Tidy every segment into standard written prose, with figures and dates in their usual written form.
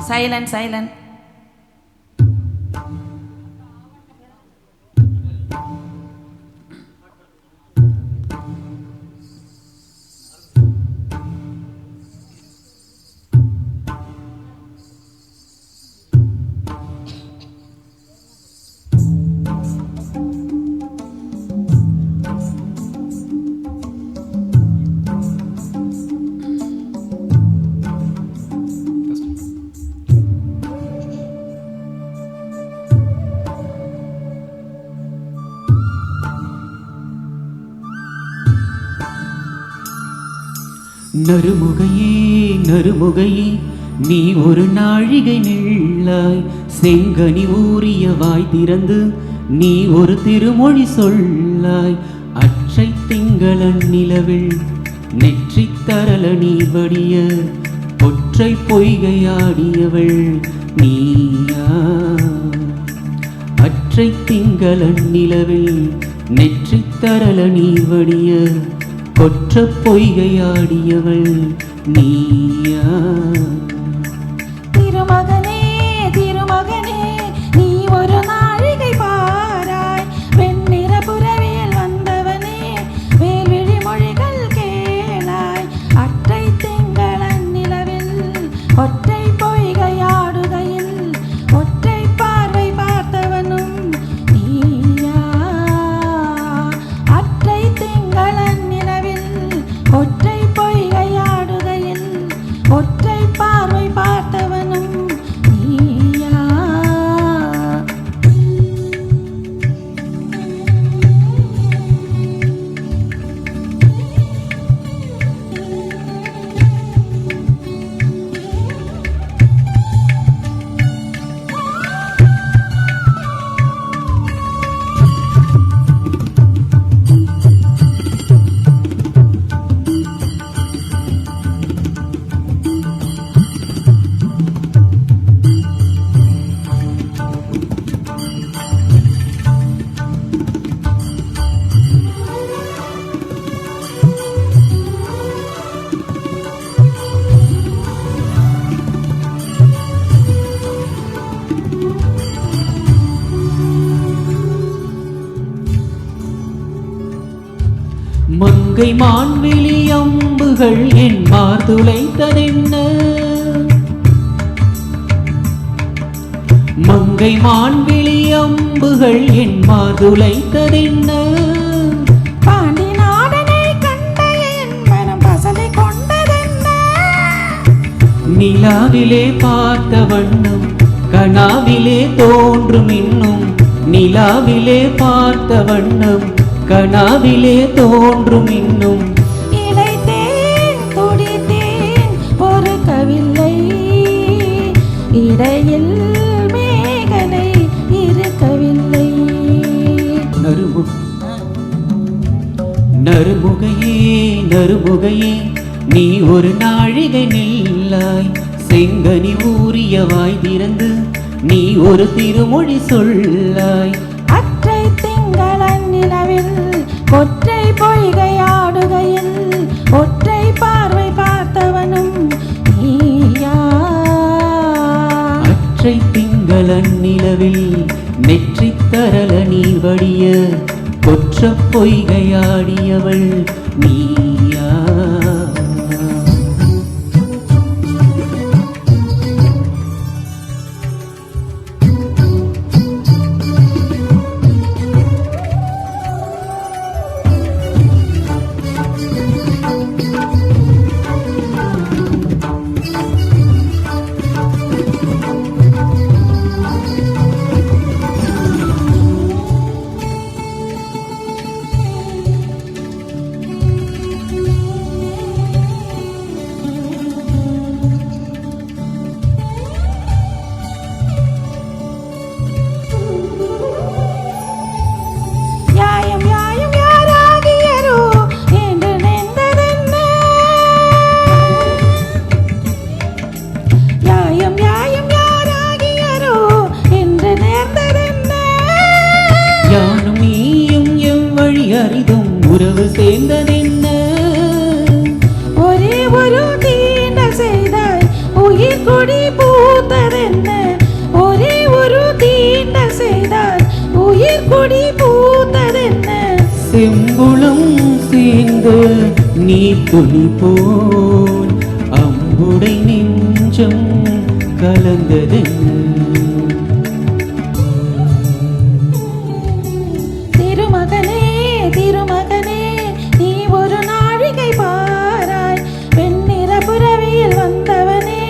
Silent silent. நறுமுகையே நறுமுகையே நீ ஒரு நாழிகை நில்லாய், செங்கனி ஊறிய வாய் திறந்து நீ ஒரு திருமொழி சொல்லாய். அற்றை திங்களன் நிலவில் நெற்றி தரல நீ வடிய, ஒற்றை பொய்கையாடியவள் நீயா. அற்றை திங்களன் நிலவில் நெற்றி தரல நீ வடிய, கொற்ற பொய்கையாடியவள் நீயா. திருமகனே திருமகனே நீ ஒரு நாழிகை பாராய், வெண்ணிற புறவியில் வந்தவனே வேல்விழி மொழிகள் கேளாய். அற்றை திங்களன் நிலவில் ஒற்றை பொய்கையாடுகையில் ஒற்றை பார்வை பார்த்தவனும் நீயா. அற்றை திங்களன் ஒற்றை பொய்கையாடுகையில் ஒற்றை பார்வை பார்த்தவனும் நீயா. மங்கை மான்விழி அம்புகள் என் மார்துளைத்ததென்ன, மங்கை மான்விழி அம்புகள் என் மார்துளைத்ததென்ன. பாண்டி நாடனை கண்ட என் மனம் பசலை கொண்டதென்ன. நிலாவிலே பார்த்த வண்ணம் கனாவிலே தோன்றும் இன்னும், நிலாவிலே பார்த்த வண்ணம் கனாவிலே தோன்றும் இன்னும். இளைத்தேன் துடித்தேன் பொறுக்கவில்லை, இடையில் மேகலை இருக்கவில்லை. நறுமுகையே நறுமுகையே நீ ஒரு நாழிகை நில்லாய், செங்கனி ஊறிய வாய் திறந்து நீ ஒரு திருமொழி சொல்லாய். அற்றை திங்களன் நிலவில் ஒற்றை பொய்கையாடுகையில் ஒற்றை பார்வை பார்த்தவனும் நீயா. அற்றை திங்களன் நிலவில் நெற்றி தரல நீர் வடிய, கொற்ற பொய்கையாடியவள் நீயா. நீர் துளி போல் அம்புடை நெஞ்சம் கலந்ததென்ன திருமகனே திருமகனே நீ ஒரு நாழிகை பாராய் வெண்ணிற புறவியில் வந்தவனே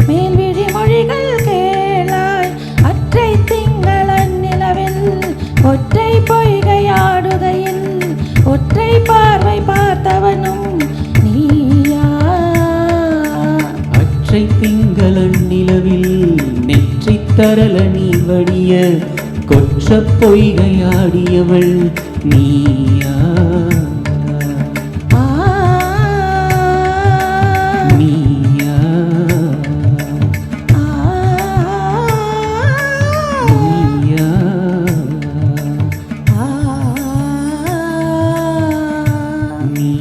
மேல்விழி மொழிகள் கேளாய் அற்றை திங்களன் நிலவில் ஒற்றை பொய்கையாடுகையில் ஒற்றை பார்வை பார்த்தவனும் நீயா அற்றை திங்களன் நிலவில் நெற்றித் தரல நீ வடிய கொற்ற பொய்கையாடியவள் நீயா ஆ நீயா ஆ நீயா ஆ நீ